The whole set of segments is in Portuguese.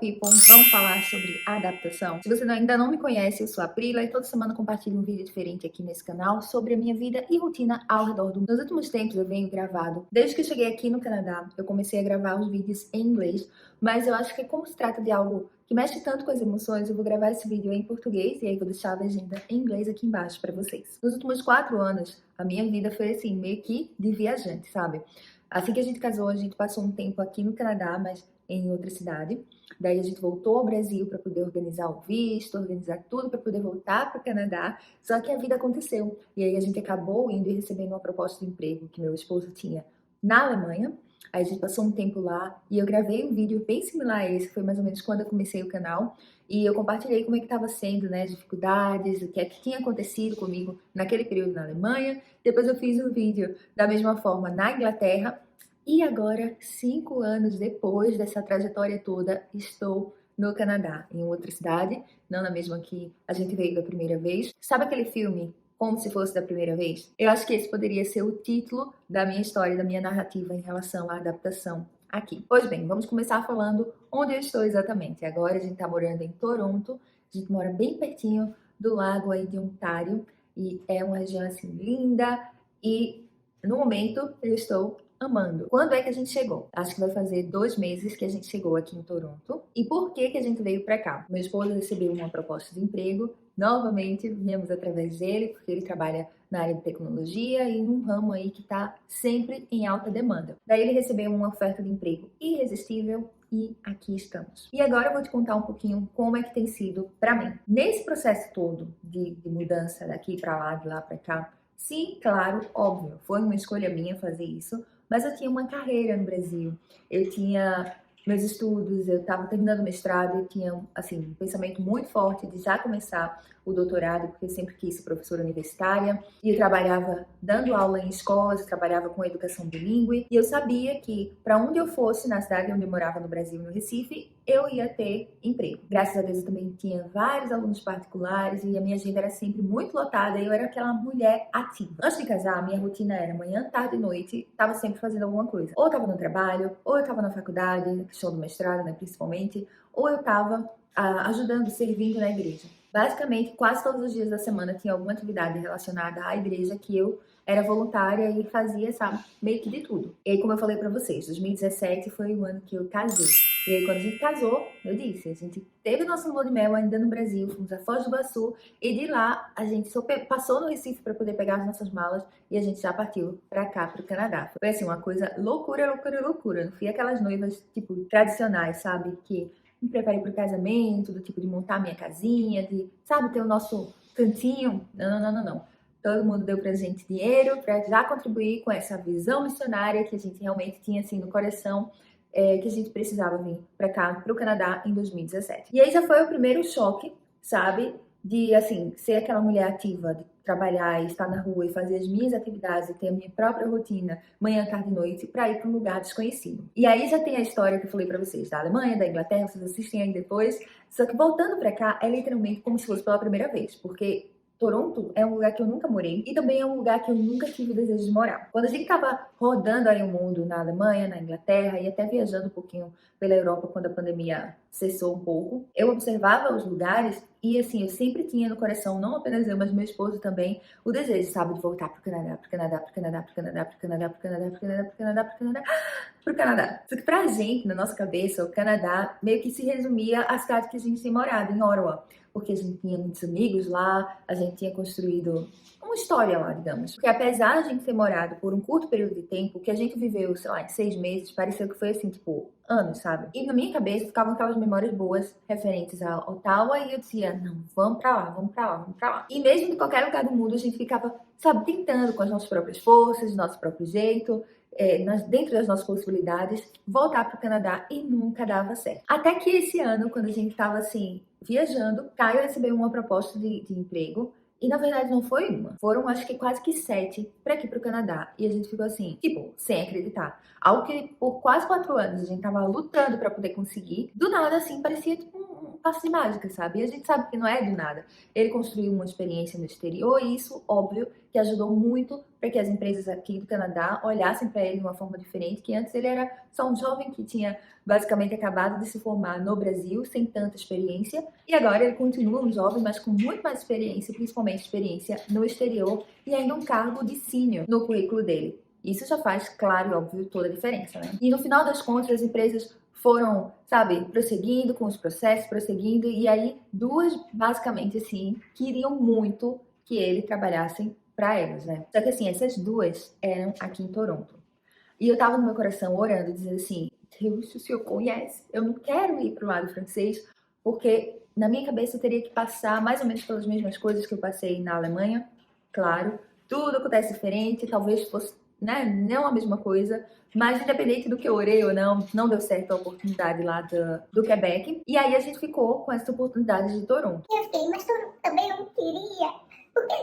people! Vamos falar sobre adaptação? Se você ainda não me conhece, eu sou a Prila e toda semana compartilho um vídeo diferente aqui nesse canal sobre a minha vida e rotina ao redor do mundo. Nos últimos tempos eu venho gravado, desde que eu cheguei aqui no Canadá, eu comecei a gravar os vídeos em inglês, mas eu acho que como se trata de algo que mexe tanto com as emoções, eu vou gravar esse vídeo em português e aí vou deixar a legenda em inglês aqui embaixo para vocês. Nos últimos 4 anos, a minha vida foi assim, meio que de viajante, sabe? Assim que a gente casou, a gente passou um tempo aqui no Canadá, mas em outra cidade. Daí a gente voltou ao Brasil para poder organizar o visto, organizar tudo para poder voltar para o Canadá. Só que a vida aconteceu. E aí a gente acabou indo e recebendo uma proposta de emprego que meu esposo tinha na Alemanha. Aí a gente passou um tempo lá e eu gravei um vídeo bem similar a esse, que foi mais ou menos quando eu comecei o canal. E eu compartilhei como é que estava sendo, né, as dificuldades, o que é que tinha acontecido comigo naquele período na Alemanha. Depois eu fiz um vídeo da mesma forma na Inglaterra. E agora, 5 anos depois dessa trajetória toda, estou no Canadá, em outra cidade, não na mesma que a gente veio da primeira vez. Sabe aquele filme Como Se Fosse da Primeira Vez? Eu acho que esse poderia ser o título da minha história, da minha narrativa em relação à adaptação aqui. Pois bem, vamos começar falando onde eu estou exatamente. Agora a gente está morando em Toronto, a gente mora bem pertinho do lago aí de Ontário, e é uma região assim linda, e no momento eu estou amando. Quando é que a gente chegou? Acho que vai fazer 2 meses que a gente chegou aqui em Toronto. E por que que a gente veio para cá? Meu esposo recebeu uma proposta de emprego. Novamente, viemos através dele, porque ele trabalha na área de tecnologia e num ramo aí que está sempre em alta demanda. Daí ele recebeu uma oferta de emprego irresistível e aqui estamos. E agora eu vou te contar um pouquinho como é que tem sido para mim. Nesse processo todo de mudança daqui para lá, de lá para cá, sim, claro, óbvio, foi uma escolha minha fazer isso, mas eu tinha uma carreira no Brasil, eu tinha meus estudos, eu estava terminando o mestrado e tinha, assim, um pensamento muito forte de já começar o doutorado, porque eu sempre quis ser professora universitária, e eu trabalhava dando aula em escolas, eu trabalhava com educação bilíngue, e eu sabia que para onde eu fosse, na cidade onde eu morava no Brasil, no Recife, eu ia ter emprego. Graças a Deus eu também tinha vários alunos particulares e a minha agenda era sempre muito lotada e eu era aquela mulher ativa. Antes de casar, a minha rotina era manhã, tarde e noite, estava sempre fazendo alguma coisa. Ou estava no trabalho, ou eu estava na faculdade, na questão do mestrado, né, principalmente, ou eu estava ajudando, servindo na igreja. Basicamente, quase todos os dias da semana tinha alguma atividade relacionada à igreja que eu era voluntária e fazia, sabe, meio que de tudo. E aí, como eu falei pra vocês, 2017 foi o ano que eu casei. E aí, quando a gente casou, eu disse, a gente teve o nosso lua de mel ainda no Brasil, fomos a Foz do Iguaçu, e de lá a gente só passou no Recife para poder pegar as nossas malas e a gente já partiu pra cá, pro Canadá. Foi assim, uma coisa loucura, loucura, loucura. Não fui aquelas noivas, tipo, tradicionais, sabe, que me preparei pro casamento, do tipo de montar minha casinha, de, sabe, ter o nosso cantinho. Não, não, não, não, não. Todo mundo deu pra gente dinheiro para já contribuir com essa visão missionária que a gente realmente tinha assim no coração, que a gente precisava vir para cá, para o Canadá, em 2017. E aí já foi o primeiro choque, sabe? De, assim, ser aquela mulher ativa, de trabalhar e estar na rua e fazer as minhas atividades e ter a minha própria rotina, manhã, tarde e noite, para ir para um lugar desconhecido. E aí já tem a história que eu falei para vocês, da Alemanha, da Inglaterra, vocês assistem aí depois. Só que voltando para cá, é literalmente como se fosse pela primeira vez, porque Toronto é um lugar que eu nunca morei e também é um lugar que eu nunca tive o desejo de morar. Quando a gente estava rodando aí o mundo na Alemanha, na Inglaterra e até viajando um pouquinho pela Europa quando a pandemia cessou um pouco, eu observava os lugares e assim, eu sempre tinha no coração, não apenas eu, mas meu esposo também, o desejo, sabe, de voltar pro Canadá, pro Canadá, pro Canadá, pro Canadá, pro Canadá, pro Canadá, pro Canadá, pro Canadá, pro Canadá, pro Canadá. Só que pra gente, na nossa cabeça, o Canadá meio que se resumia à cidade que a gente tem morado, em Ottawa, porque a gente tinha muitos amigos lá, a gente tinha construído uma história lá, digamos. Porque apesar de a gente ter morado por um curto período de tempo, o que a gente viveu, sei lá, em 6 meses, pareceu que foi assim, tipo, anos, sabe? E na minha cabeça ficavam aquelas memórias boas referentes a Ottawa e eu dizia, não, vamos pra lá, vamos pra lá, vamos pra lá. E mesmo de qualquer lugar do mundo, a gente ficava, sabe, tentando com as nossas próprias forças, nosso próprio jeito, dentro das nossas possibilidades, voltar para o Canadá e nunca dava certo. Até que esse ano, quando a gente estava assim, viajando, Caio recebeu uma proposta de emprego. E na verdade não foi uma, foram acho que quase que 7 para aqui pro Canadá. E a gente ficou assim, tipo, sem acreditar. Algo que por quase 4 anos a gente tava lutando para poder conseguir. Do nada, assim, parecia tipo um passe de mágica, sabe? E a gente sabe que não é do nada. Ele construiu uma experiência no exterior e isso, óbvio, que ajudou muito para que as empresas aqui do Canadá olhassem para ele de uma forma diferente, que antes ele era só um jovem que tinha basicamente acabado de se formar no Brasil, sem tanta experiência, e agora ele continua um jovem, mas com muito mais experiência, principalmente experiência no exterior, e ainda um cargo de sênior no currículo dele. Isso já faz, claro e óbvio, toda a diferença, né? E no final das contas, as empresas foram, sabe, prosseguindo com os processos, prosseguindo, e aí duas, basicamente assim, queriam muito que ele trabalhasse para elas, né? Só que assim, essas duas eram aqui em Toronto. E eu tava no meu coração orando, dizendo assim, Deus, o Senhor conhece, eu não quero ir pro lado francês, porque na minha cabeça eu teria que passar mais ou menos pelas mesmas coisas que eu passei na Alemanha, claro, tudo acontece diferente, talvez fosse, né, não a mesma coisa, mas independente do que eu orei ou não deu certo a oportunidade lá do Quebec, e aí a gente ficou com essa oportunidade de Toronto. Eu sei, mas Toronto também eu não queria, porque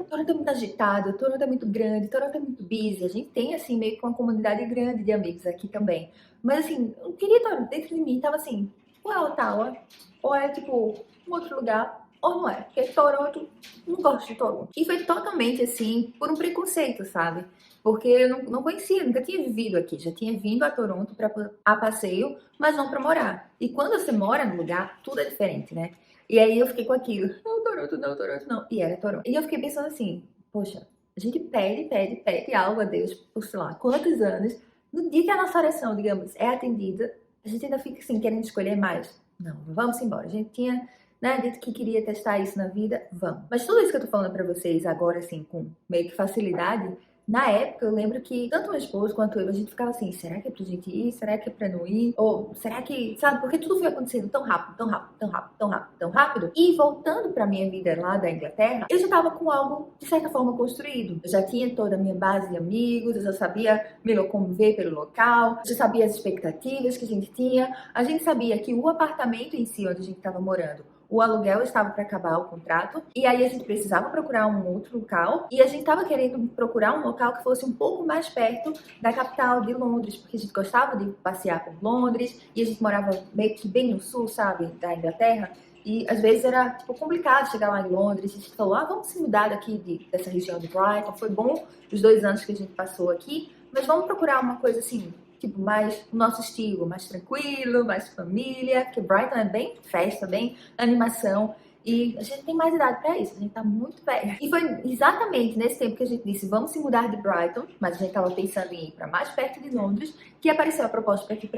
Toronto é muito agitado, Toronto é muito grande, Toronto é muito busy, a gente tem assim meio que uma comunidade grande de amigos aqui também, mas assim, eu queria Toronto, dentro de mim tava assim, ou é Ottawa, ou é tipo um outro lugar, ou não é, porque Toronto, não gosto de Toronto. E foi totalmente assim, por um preconceito, sabe? Porque eu não conhecia, nunca tinha vivido aqui, já tinha vindo a Toronto a passeio, mas não para morar. E quando você mora no lugar, tudo é diferente, né? E aí eu fiquei com aquilo, não, Toronto, não, Toronto, não. E era Toronto. E eu fiquei pensando assim, poxa, a gente pede algo a Deus por, sei lá, quantos anos. No dia que a nossa oração, digamos, é atendida, a gente ainda fica assim, querendo escolher mais. Não, vamos embora. A gente tinha, né, dito que queria testar isso na vida, vamos. Mas tudo isso que eu tô falando pra vocês agora, assim, com meio que facilidade, na época, eu lembro que tanto meu esposo quanto eu, a gente ficava assim, será que é pra gente ir? Será que é pra não ir? Ou será que, sabe? Porque tudo foi acontecendo tão rápido, tão rápido, tão rápido, tão rápido, tão rápido. E voltando pra minha vida lá da Inglaterra, eu já tava com algo, de certa forma, construído. Eu já tinha toda a minha base de amigos, eu já sabia me locomover pelo local, eu já sabia as expectativas que a gente tinha. A gente sabia que o apartamento em si, onde a gente tava morando, o aluguel estava para acabar o contrato, e aí a gente precisava procurar um outro local, e a gente estava querendo procurar um local que fosse um pouco mais perto da capital de Londres, porque a gente gostava de passear por Londres, e a gente morava meio que bem no sul, sabe, da Inglaterra, e às vezes era tipo, complicado chegar lá em Londres, a gente falou, vamos se mudar daqui dessa região de Brighton, foi bom os 2 anos que a gente passou aqui, mas vamos procurar uma coisa assim, tipo, mais o nosso estilo, mais tranquilo, mais família, porque Brighton é bem festa, bem animação, e a gente tem mais idade pra isso, a gente tá muito velha. E foi exatamente nesse tempo que a gente disse, vamos se mudar de Brighton, mas a gente tava pensando em ir pra mais perto de Londres, que apareceu a proposta pra aqui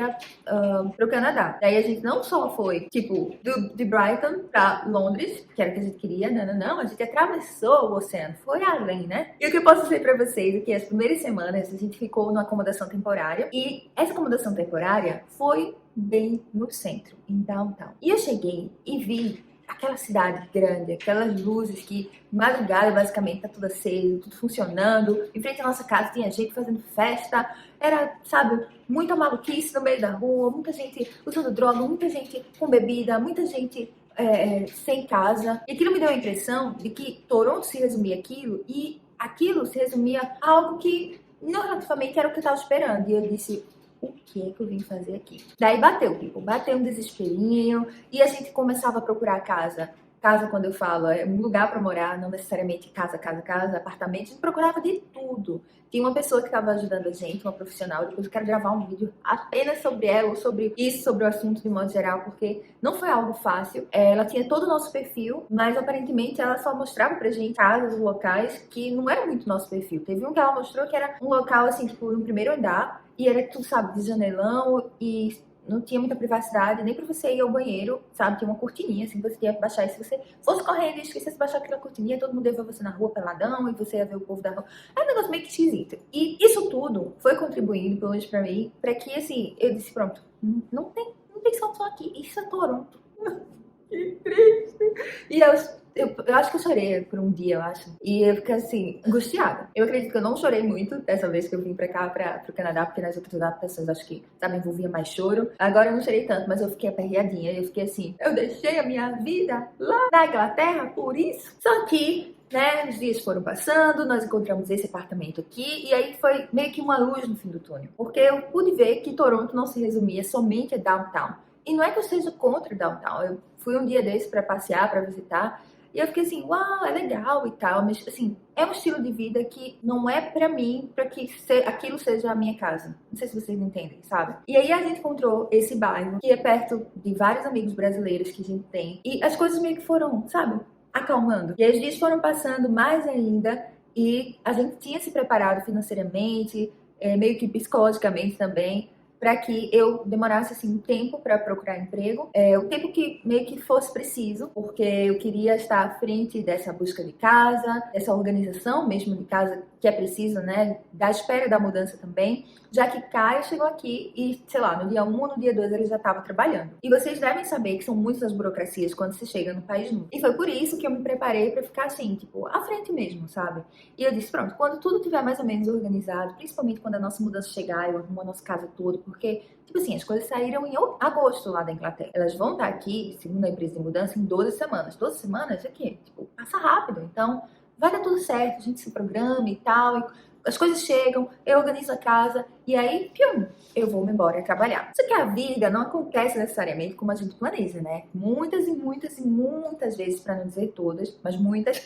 pro Canadá. Daí a gente não só foi, tipo, de Brighton pra Londres, que era o que a gente queria, não, a gente atravessou o oceano, foi além, né? E o que eu posso dizer pra vocês é que as primeiras semanas a gente ficou numa acomodação temporária, e essa acomodação temporária foi bem no centro, em downtown. E eu cheguei e vi aquela cidade grande, aquelas luzes que madrugada basicamente tá tudo aceso, tudo funcionando. Em frente à nossa casa tinha gente fazendo festa, era, sabe, muita maluquice no meio da rua, muita gente usando droga, muita gente com bebida, muita gente sem casa. E aquilo me deu a impressão de que Toronto se resumia aquilo e aquilo se resumia a algo que não relativamente era o que eu estava esperando. E eu disse, o que é que eu vim fazer aqui? Daí bateu um desesperinho e a gente começava a procurar casa. Casa, quando eu falo, é um lugar para morar, não necessariamente casa, apartamento. A gente procurava de tudo. Tinha uma pessoa que estava ajudando a gente, uma profissional. Depois eu quero gravar um vídeo apenas sobre ela, ou sobre isso, sobre o assunto de modo geral, porque não foi algo fácil. Ela tinha todo o nosso perfil, mas aparentemente ela só mostrava pra gente casas, locais que não eram muito nosso perfil. Teve um que ela mostrou que era um local, assim, tipo, no primeiro andar, e era, tu sabe, de janelão e não tinha muita privacidade, nem pra você ir ao banheiro, sabe? Tinha uma cortininha, assim, que você ia baixar. E se você fosse correndo e esquecesse de baixar aquela cortininha, todo mundo ia ver você na rua peladão e você ia ver o povo da rua. É um negócio meio que esquisito. E isso tudo foi contribuindo, pelo menos pra mim, pra que, assim, eu disse, pronto, não tem solução aqui. Isso é Toronto. Que triste. E eu acho que eu chorei por um dia, eu acho. E eu fiquei assim, angustiada. Eu acredito que eu não chorei muito dessa vez que eu vim pra cá, pro Canadá, porque nas outras adaptações acho que, sabe, envolvia mais choro. Agora eu não chorei tanto, mas eu fiquei aperreadinha. Eu fiquei assim, eu deixei a minha vida lá na Inglaterra por isso. Só que, né, os dias foram passando, nós encontramos esse apartamento aqui, e aí foi meio que uma luz no fim do túnel. Porque eu pude ver que Toronto não se resumia somente a downtown. E não é que eu seja contra downtown. Eu fui um dia desse para passear, para visitar, e eu fiquei assim, uau, é legal e tal, mas assim, é um estilo de vida que não é pra mim, pra que aquilo seja a minha casa. Não sei se vocês entendem, sabe? E aí a gente encontrou esse bairro, que é perto de vários amigos brasileiros que a gente tem, e as coisas meio que foram, sabe, acalmando. E aí os dias foram passando mais ainda, e a gente tinha se preparado financeiramente, meio que psicologicamente também, para que eu demorasse assim um tempo para procurar emprego, o tempo que meio que fosse preciso, porque eu queria estar à frente dessa busca de casa, dessa organização mesmo de casa que é preciso, né, da espera da mudança também, já que Caio chegou aqui e, sei lá, no dia 1 ou no dia 2 ele já estava trabalhando. E vocês devem saber que são muitas as burocracias quando se chega no país novo. E foi por isso que eu me preparei para ficar assim, tipo, à frente mesmo, sabe? E eu disse, pronto, quando tudo estiver mais ou menos organizado, principalmente quando a nossa mudança chegar, eu arrumo a nossa casa toda, porque, tipo assim, as coisas saíram em agosto lá da Inglaterra. Elas vão estar aqui, segundo a empresa de mudança, em 12 semanas. 12 semanas é que, tipo, passa rápido. Então, vai dar tudo certo, a gente se programa e tal, e as coisas chegam, eu organizo a casa, e aí, pium, eu vou me embora trabalhar. Só que a vida não acontece necessariamente como a gente planeja, né? Muitas e muitas e muitas vezes, para não dizer todas, mas muitas,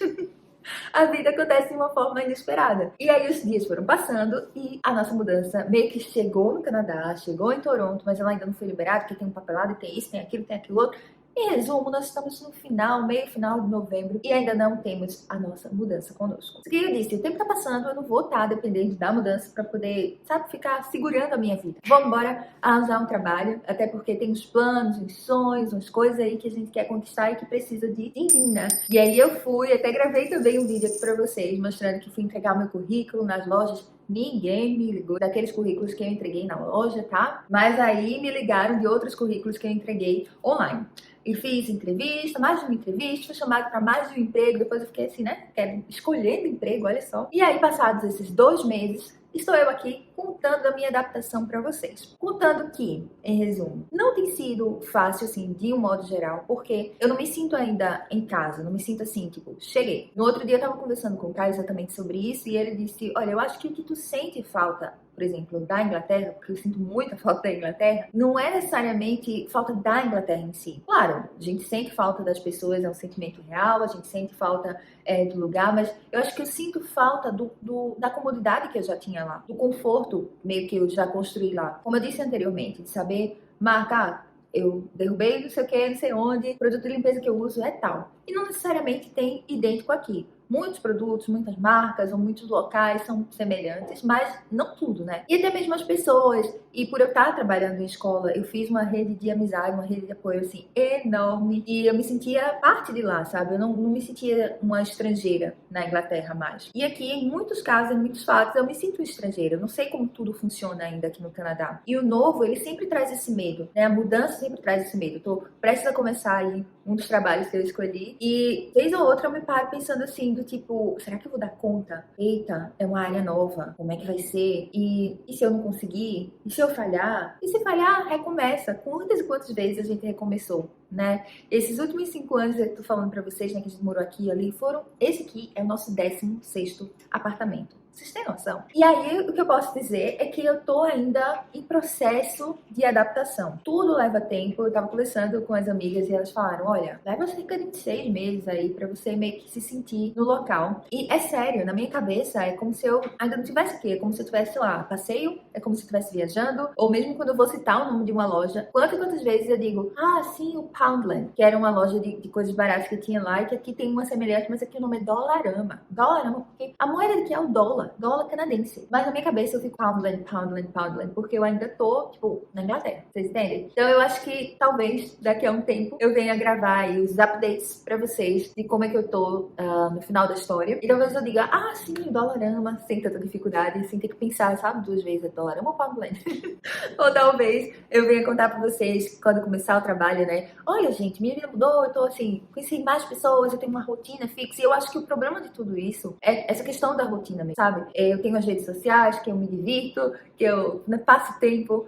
a vida acontece de uma forma inesperada. E aí os dias foram passando e a nossa mudança meio que chegou no Canadá, chegou em Toronto, mas ela ainda não foi liberada, porque tem um papelado e tem isso, tem aquilo outro. Em resumo, nós estamos no final, meio final de novembro, e ainda não temos a nossa mudança conosco. Isso que eu disse, o tempo tá passando, eu não vou estar dependendo da mudança para poder, sabe, ficar segurando a minha vida. Vamos embora arranjar um trabalho, até porque tem uns planos, uns sonhos, umas coisas aí que a gente quer conquistar e que precisa de din-din, né? E aí eu fui, até gravei também um vídeo aqui para vocês, mostrando que fui entregar o meu currículo nas lojas. Ninguém me ligou daqueles currículos que eu entreguei na loja, tá? Mas aí me ligaram de outros currículos que eu entreguei online. E fiz entrevista, mais de uma entrevista, fui chamada para mais de um emprego, depois eu fiquei assim, né, escolhendo emprego, olha só. E aí, passados esses 2 meses, estou eu aqui contando a minha adaptação para vocês. Contando que, em resumo, não tem sido fácil, assim, de um modo geral, porque eu não me sinto ainda em casa, não me sinto assim, tipo, cheguei. No outro dia eu tava conversando com o Caio exatamente sobre isso, e ele disse, olha, eu acho que o que tu sente falta, por exemplo, da Inglaterra, porque eu sinto muita falta da Inglaterra, não é necessariamente falta da Inglaterra em si. Claro, a gente sente falta das pessoas, é um sentimento real, a gente sente falta do lugar, mas eu acho que eu sinto falta da comodidade que eu já tinha lá, do conforto meio que eu já construí lá. Como eu disse anteriormente, de saber marcar, eu derrubei não sei o que, não sei onde, o produto de limpeza que eu uso é tal. E não necessariamente tem idêntico aqui. Muitos produtos, muitas marcas ou muitos locais são semelhantes, mas não tudo, né? E até mesmo as pessoas. E por eu estar trabalhando em escola, eu fiz uma rede de amizade, uma rede de apoio, assim, enorme. E eu me sentia parte de lá, sabe? Eu não me sentia uma estrangeira na Inglaterra mais. E aqui, em muitos casos, em muitos fatos, eu me sinto estrangeira. Eu não sei como tudo funciona ainda aqui no Canadá. E o novo, ele sempre traz esse medo, né? A mudança sempre traz esse medo. Eu tô prestes a começar aí um dos trabalhos que eu escolhi. E vez ou outra eu me paro pensando assim, do tipo, será que eu vou dar conta? Eita, é uma área nova, como é que vai ser? E se eu não conseguir? E se eu falhar? E se falhar, recomeça. Quantas e quantas vezes a gente recomeçou, né? Esses últimos 5 anos, eu tô falando pra vocês, né, que a gente morou aqui e ali, esse aqui é o nosso 16º apartamento. Vocês têm noção? E aí, o que eu posso dizer é que eu tô ainda em processo de adaptação. Tudo leva tempo. Eu tava conversando com as amigas e elas falaram, olha, leva cerca de 6 meses aí pra você meio que se sentir no local. E é sério, na minha cabeça é como se eu ainda não tivesse aqui. É como se eu tivesse lá, passeio, é como se eu estivesse viajando. Ou mesmo quando eu vou citar o nome de uma loja, quantas vezes eu digo, ah, sim, o Poundland, que era uma loja de coisas baratas que tinha lá e que aqui tem uma semelhança, mas aqui o nome é Dollarama. Dollarama, porque a moeda aqui é o dólar canadense. Mas na minha cabeça eu fico Poundland, porque eu ainda tô, tipo, na Inglaterra. Vocês entendem? Então eu acho que talvez daqui a um tempo eu venha gravar aí os updates pra vocês de como é que eu tô no final da história. E talvez eu diga, ah, sim, Dollarama, sem tanta dificuldade, sem ter que pensar, sabe, 2 vezes, Dollarama ou Poundland? Ou talvez eu venha contar pra vocês quando começar o trabalho, né? Olha, gente, minha vida mudou, eu tô assim, conheci mais pessoas, eu tenho uma rotina fixa. E eu acho que o problema de tudo isso é essa questão da rotina mesmo, sabe? Eu tenho as redes sociais, que eu me divirto, que eu passo tempo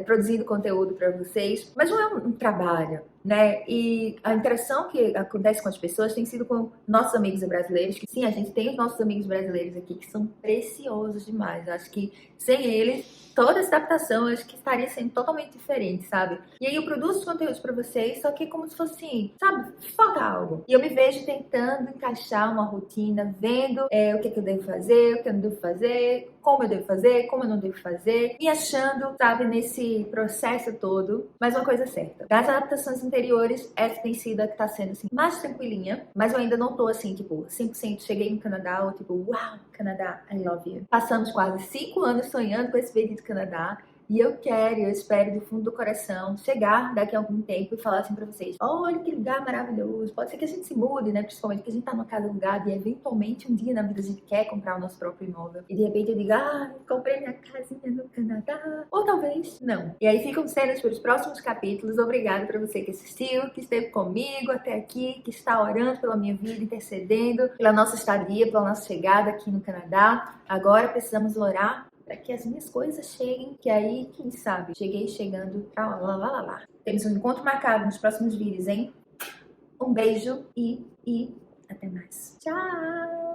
produzindo conteúdo para vocês, mas não é um trabalho, né? E a interação que acontece com as pessoas tem sido com nossos amigos brasileiros, que sim, a gente tem os nossos amigos brasileiros aqui que são preciosos demais. Eu acho que sem eles, toda essa adaptação eu acho que estaria sendo totalmente diferente, sabe? E aí eu produzo conteúdos pra vocês, só que como se fosse assim, sabe? Falta algo. E eu me vejo tentando encaixar uma rotina, vendo o que eu devo fazer, o que eu não devo fazer, como eu devo fazer, como eu não devo fazer, e achando, sabe, nesse processo todo, mas uma coisa certa. Das adaptações anteriores, essa tem sido a que tá sendo, assim, mais tranquilinha, mas eu ainda não tô, assim, tipo, 100% cheguei no Canadá, ou tipo, uau, Canadá, I love you. Passamos quase 5 anos sonhando com esse vídeo do Canadá, e eu espero do fundo do coração chegar daqui a algum tempo e falar assim pra vocês: olha que lugar maravilhoso. Pode ser que a gente se mude, né? Principalmente que a gente tá numa casa alugada e eventualmente um dia na vida a gente quer comprar o nosso próprio imóvel. E de repente eu diga: comprei minha casinha no Canadá. Ou talvez não. E aí ficam cenas para os próximos capítulos. Obrigada pra você que assistiu, que esteve comigo até aqui, que está orando pela minha vida, intercedendo pela nossa estadia, pela nossa chegada aqui no Canadá. Agora precisamos orar para que as minhas coisas cheguem, que aí, quem sabe, cheguei chegando, lá. Temos um encontro marcado nos próximos vídeos, hein? Um beijo e até mais. Tchau!